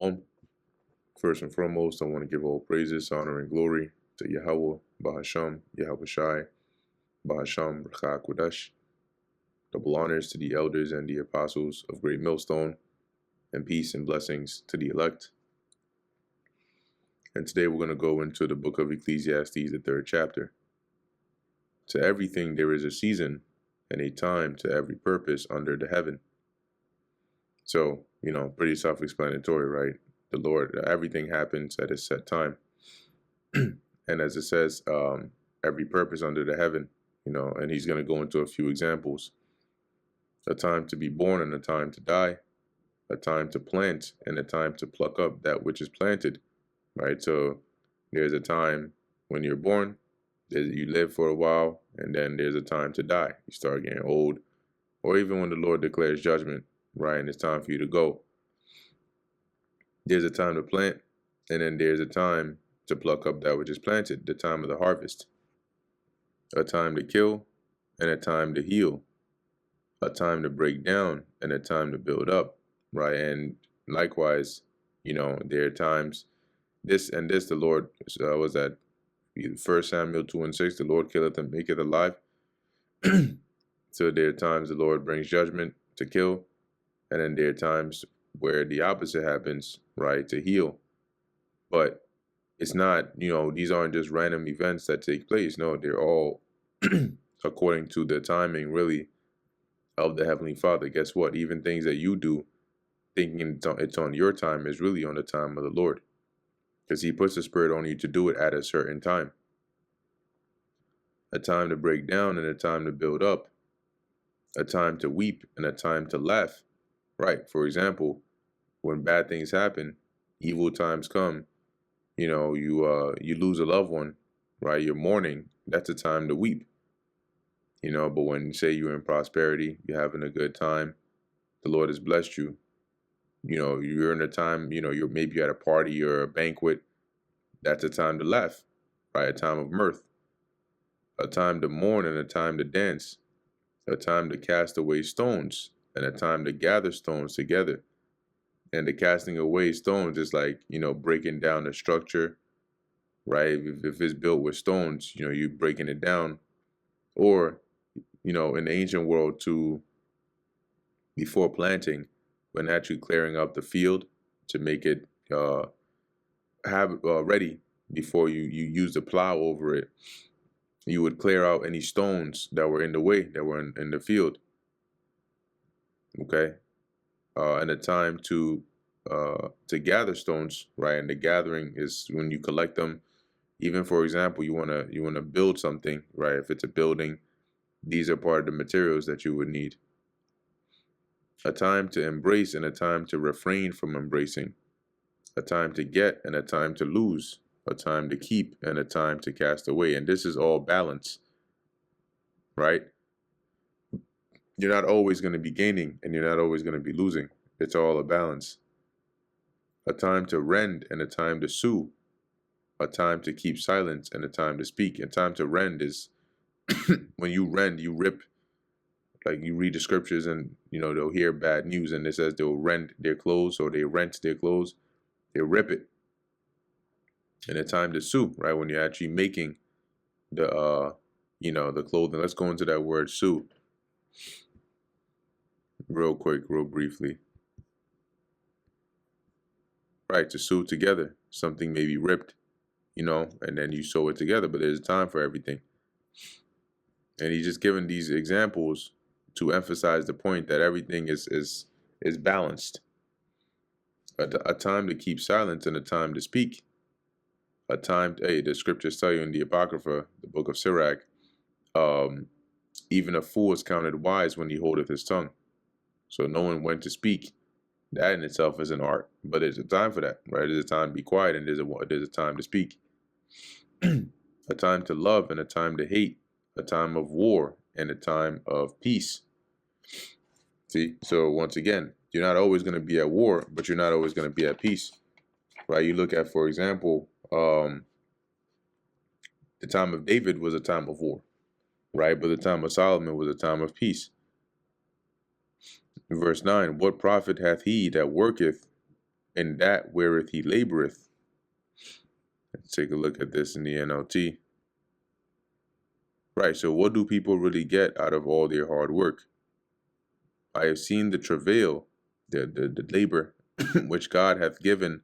First and foremost, I want to give all praises, honor, and glory to Yahweh, Bahasham, Yahweh Shai, Bahasham, Rachak Kodesh. Double honors to the elders and the apostles of Great Millstone, and peace and blessings to the elect. And today we're going to go into the book of Ecclesiastes, the 3rd chapter. To everything there is a season and a time to every purpose under the heaven. So, pretty self-explanatory, right? The Lord, everything happens at a set time. And as it says, every purpose under the heaven, and he's going to go into a few examples. A time to be born and a time to die, a time to plant and a time to pluck up that which is planted, right? So there's a time when you're born, you live for a while, and then there's a time to die. You start getting old, or even when the Lord declares judgment, right, and it's time for you to go. There's a time to plant, and then there's a time to pluck up that which is planted, the time of the harvest. A time to kill and a time to heal. A time to break down and a time to build up, right? And likewise, there are times, the Lord, was that 1 Samuel 2:6, the Lord killeth and maketh alive. So there are times the Lord brings judgment to kill, and then there are times where the opposite happens, right, to heal. But it's not, these aren't just random events that take place. No, they're all according to the timing, really, of the Heavenly Father. Guess what? Even things that you do thinking it's on your time is really on the time of the Lord, because he puts the Spirit on you to do it at a certain time. A time to break down and a time to build up. A time to weep and a time to laugh, right? For example, when bad things happen, evil times come, you lose a loved one, right? You're mourning. That's a time to weep. But when you say you're in prosperity, you're having a good time, the Lord has blessed you, you're in a time, maybe you're at a party or a banquet, that's a time to laugh, right? A time of mirth. A time to mourn and a time to dance. A time to cast away stones and a time to gather stones together. And the casting away stones is like, breaking down the structure, right? If it's built with stones, you're breaking it down. Or, in the ancient world, before planting, when actually clearing up the field to make it have it ready before you use the plow over it, you would clear out any stones that were in the way, that were in the field. Okay, and a time to gather stones, right? And the gathering is when you collect them. Even, for example, you wanna build something, right? If it's a building, these are part of the materials that you would need. A time to embrace and a time to refrain from embracing. A time to get and a time to lose. A time to keep and a time to cast away. And this is all balance, right? You're not always going to be gaining and you're not always going to be losing. It's all a balance. A time to rend and a time to sue. A time to keep silence and a time to speak. And time to rend is when you rend, you rip. Like, you read the scriptures and, they'll hear bad news and it says they'll rend their clothes or they rent their clothes. They rip it. And a time to sue, right? When you're actually making the, the clothing. Let's go into that word sue real quick, real briefly. Right, to sew together. Something may be ripped, and then you sew it together, but there's a time for everything. And he's just given these examples to emphasize the point that everything is balanced. A time to keep silence and a time to speak. A time, the scriptures tell you in the Apocrypha, the book of Sirach, even a fool is counted wise when he holdeth his tongue. So knowing when to speak, that in itself is an art. But there's a time for that, right? There's a time to be quiet and there's a time to speak. A time to love and a time to hate. A time of war and a time of peace. See? So once again, you're not always going to be at war, but you're not always going to be at peace, right? You look at, for example, the time of David was a time of war, right? But the time of Solomon was a time of peace. Verse 9, what profit hath he that worketh in that wherewith he laboreth. Let's take a look at this in the NLT. Right, so what do people really get out of all their hard work? I have seen the travail, the labor, which God hath given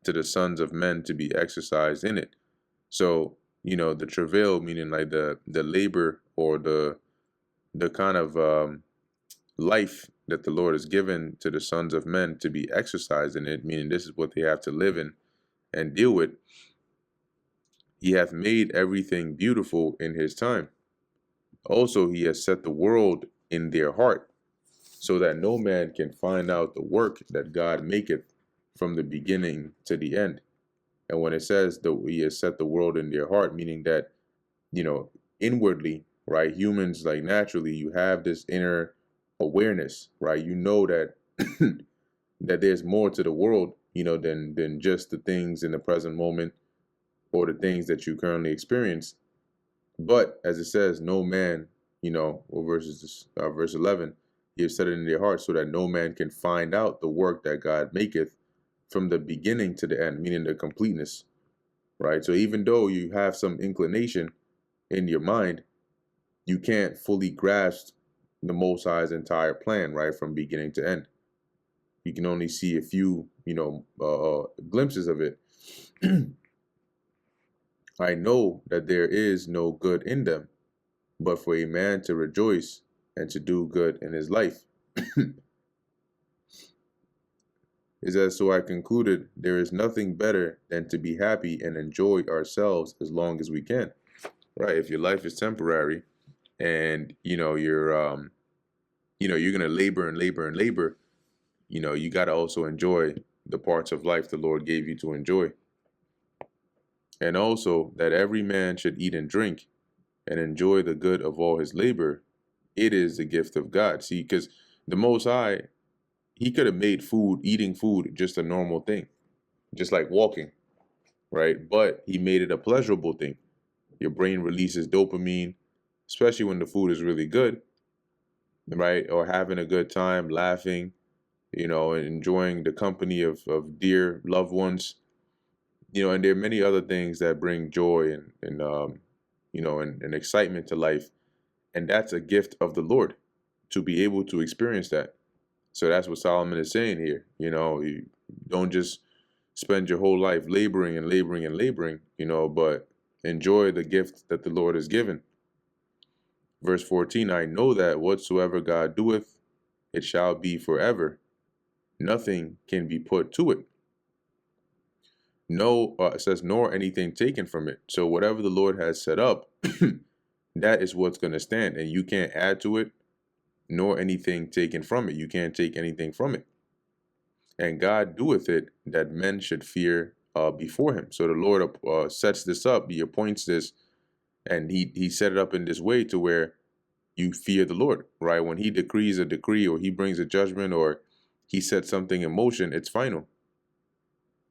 to the sons of men to be exercised in it. So, the travail, meaning like the labor or the kind of life that the Lord has given to the sons of men to be exercised in it, meaning this is what they have to live in and deal with. He hath made everything beautiful in his time. Also, he has set the world in their heart, so that no man can find out the work that God maketh from the beginning to the end. And when it says that he has set the world in their heart, meaning that, inwardly, right, humans, like naturally, you have this inner awareness, right? You know that that there's more to the world, than just the things in the present moment or the things that you currently experience. But as it says, no man, or verse 11, he has set it in their heart so that no man can find out the work that God maketh from the beginning to the end, meaning the completeness, right? So even though you have some inclination in your mind, you can't fully grasp the Most High's entire plan, right, from beginning to end. You can only see a few, glimpses of it. I know that there is no good in them, but for a man to rejoice and to do good in his life. Is that so I concluded there is nothing better than to be happy and enjoy ourselves as long as we can. Right? If your life is temporary and you're gonna labor and labor and labor, you gotta also enjoy the parts of life the Lord gave you to enjoy. And also that every man should eat and drink and enjoy the good of all his labor. It is the gift of God. See, because the Most High, he could have made eating food, just a normal thing, just like walking, right? But he made it a pleasurable thing. Your brain releases dopamine, especially when the food is really good, right? Or having a good time, laughing, and enjoying the company of dear loved ones, and there are many other things that bring joy and excitement to life. And that's a gift of the Lord to be able to experience that. So that's what Solomon is saying here. You don't just spend your whole life laboring and laboring and laboring, but enjoy the gift that the Lord has given. Verse 14, I know that whatsoever God doeth, it shall be forever. Nothing can be put to it. No, it says, nor anything taken from it. So whatever the Lord has set up, that is what's going to stand. And you can't add to it, nor anything taken from it. You can't take anything from it. And God doeth it that men should fear before him. So the Lord sets this up, he appoints this, and he set it up in this way to where you fear the Lord, right? When he decrees a decree or he brings a judgment or he sets something in motion, it's final,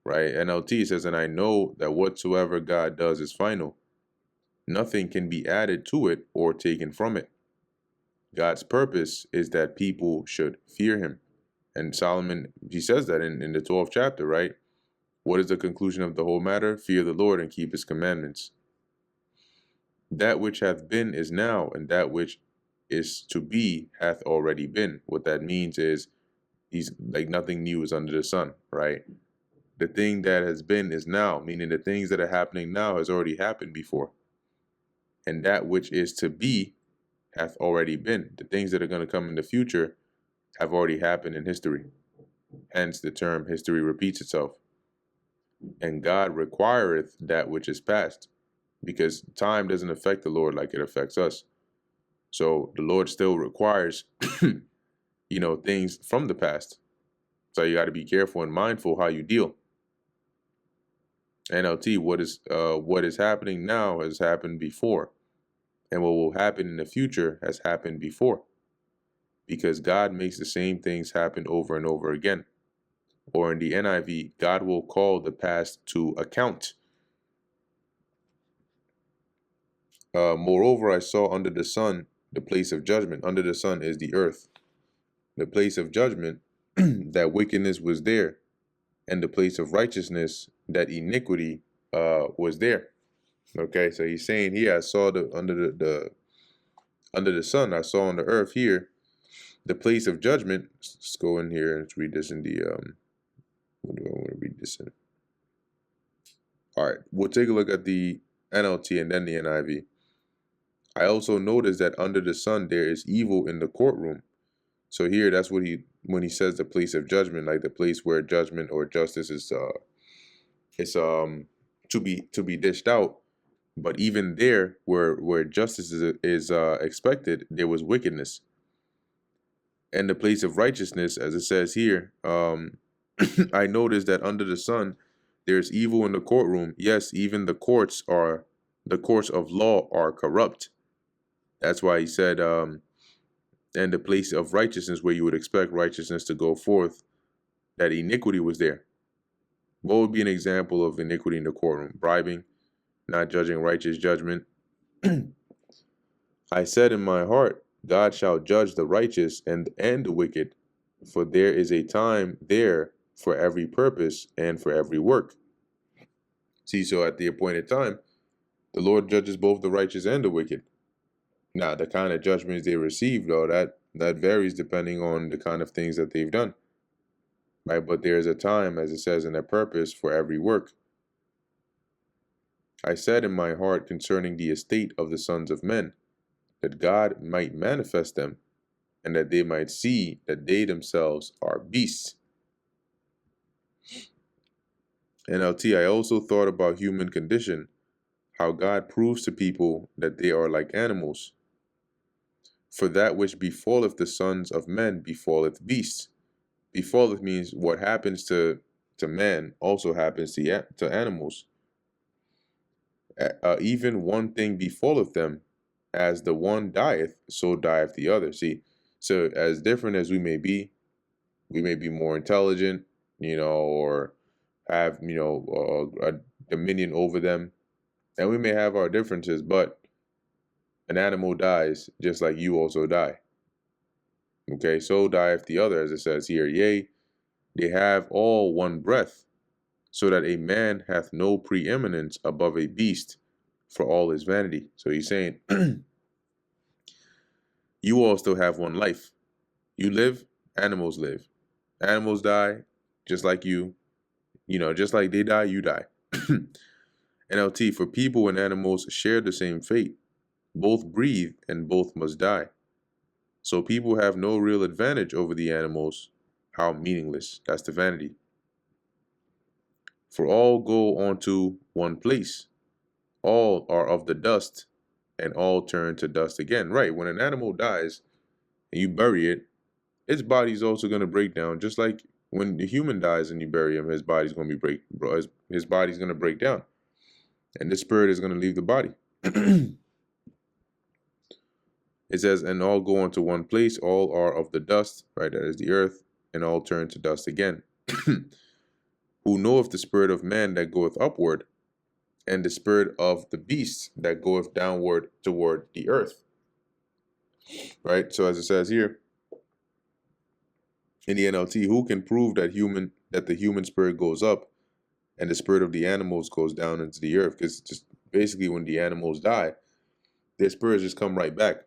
right? NLT says, and I know that whatsoever God does is final. Nothing can be added to it or taken from it. God's purpose is that people should fear him. And Solomon, he says that in the 12th chapter, right? What is the conclusion of the whole matter? Fear the Lord and keep his commandments. That which hath been is now, and that which is to be hath already been. What that means is he's like nothing new is under the sun, right? The thing that has been is now, meaning the things that are happening now has already happened before. And that which is to be hath already been. The things that are going to come in the future have already happened in history. Hence the term history repeats itself. And God requireth that which is past, because time doesn't affect the Lord like it affects us. So the Lord still requires, things from the past. So you got to be careful and mindful how you deal. NLT, what is happening now has happened before, and what will happen in the future has happened before, because God makes the same things happen over and over again. Or in the NIV, God will call the past to account. Moreover, I saw under the sun the place of judgment. Under the sun is the earth. The place of judgment, that wickedness was there, and the place of righteousness, that iniquity was there. Okay, so he's saying here, I saw the under the sun, I saw on the earth here the place of judgment. Let's go in here and read this in the what do I want to read this in? All right, we'll take a look at the NLT and then the NIV. I also noticed that under the sun there is evil in the courtroom. So here, that's what when he says the place of judgment, like the place where judgment or justice is to be dished out. But even there, where justice is expected, there was wickedness. And the place of righteousness, as it says here, I noticed that under the sun there's evil in the courtroom. Yes, even the courts of law are corrupt. That's why he said, and the place of righteousness, where you would expect righteousness to go forth, that iniquity was there. What would be an example of iniquity in the courtroom? Bribing, not judging righteous judgment. I said in my heart, God shall judge the righteous and the wicked, for there is a time there for every purpose and for every work. See, so at the appointed time, the Lord judges both the righteous and the wicked. Now, the kind of judgments they receive, though, that varies depending on the kind of things that they've done. Right? But there is a time, as it says, and a purpose for every work. I said in my heart concerning the estate of the sons of men, that God might manifest them, and that they might see that they themselves are beasts. NLT, I also thought about human condition, how God proves to people that they are like animals. For that which befalleth the sons of men befalleth beasts. Befalleth means what happens to man also happens to animals. Even one thing befalleth them, as the one dieth, so dieth the other. See, so as different as we may be more intelligent, or have, a dominion over them, and we may have our differences, but an animal dies just like you also die. Okay, so dieth the other, as it says here. Yea, they have all one breath, so that a man hath no preeminence above a beast, for all is vanity. So he's saying, you all still have one life. You live, animals live. Animals die, just like you. Just like they die, you die. NLT, for people and animals share the same fate. Both breathe and both must die. So people have no real advantage over the animals. How meaningless. That's the vanity. For all go on to one place. All are of the dust, and all turn to dust again. Right, when an animal dies and you bury it, its body is also going to break down, just like when the human dies and you bury him, his body's going to his body's going to break down, and the spirit is going to leave the body. It says, and all go unto one place, all are of the dust, right, that is the earth, and all turn to dust again. Who knoweth the spirit of man that goeth upward, and the spirit of the beast that goeth downward toward the earth. Right, so as it says here in the NLT, who can prove that the human spirit goes up and the spirit of the animals goes down into the earth? Because just basically when the animals die, their spirits just come right back.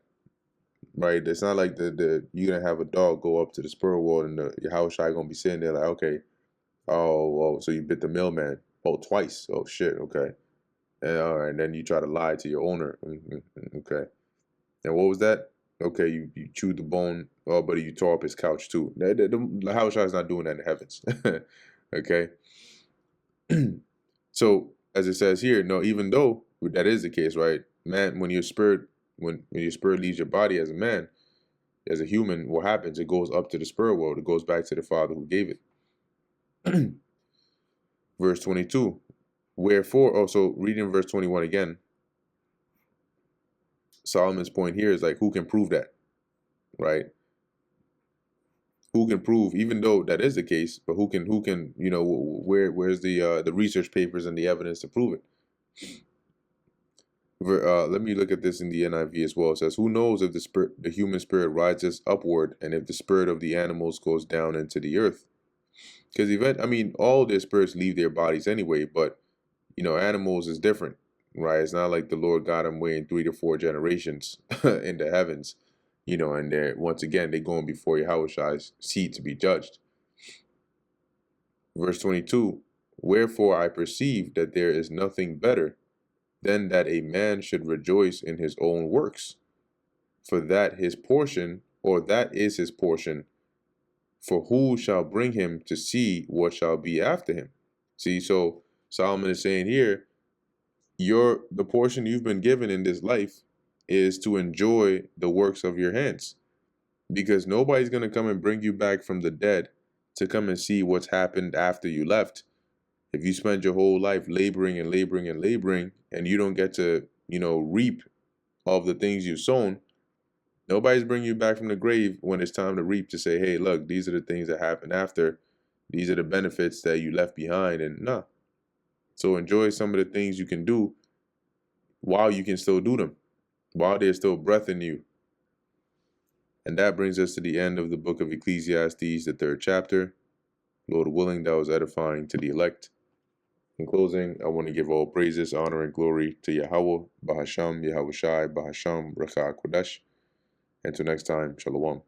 Right, it's not like you're gonna have a dog go up to the spirit world and your house shy gonna be sitting there like, okay, oh, so you bit the mailman, oh, twice, oh shit, okay, and all right, and then you try to lie to your owner, okay, and what was that? Okay, you chewed the bone, oh, but you tore up his couch too. The house shy is not doing that in the heavens. Okay. So as it says here, no, even though that is the case, right, man, when your spirit leaves your body as a man, as a human, what happens? It goes up to the spirit world. It goes back to the Father who gave it. Verse 22. Wherefore, also reading verse 21 again, Solomon's point here is like, who can prove that? Right? Who can prove, even though that is the case, but who can, where's the research papers and the evidence to prove it? Let me look at this in the NIV as well. It says, who knows if the human spirit rises upward, and if the spirit of the animals goes down into the earth? Because all their spirits leave their bodies anyway, but animals is different, right? It's not like the Lord got them waiting 3 to 4 generations in the heavens, and they're once again they going before Yahweh's seat to be judged. Verse 22, wherefore I perceive that there is nothing better than that a man should rejoice in his own works, for that his portion, or that is his portion, for who shall bring him to see what shall be after him? See, so Solomon is saying here, the portion you've been given in this life is to enjoy the works of your hands, because nobody's going to come and bring you back from the dead to come and see what's happened after you left. If you spend your whole life laboring and laboring and laboring, and you don't get to, reap of the things you've sown, nobody's bringing you back from the grave when it's time to reap to say, hey, look, these are the things that happened after. These are the benefits that you left behind. And nah. So enjoy some of the things you can do while you can still do them, while there's still breath in you. And that brings us to the end of the book of Ecclesiastes, the 3rd chapter. Lord willing, that was edifying to the elect. In closing, I want to give all praises, honor, and glory to Yahweh, Bahasham, Yahushai, Bahasham, Raka Kodesh. Until next time, Shalom.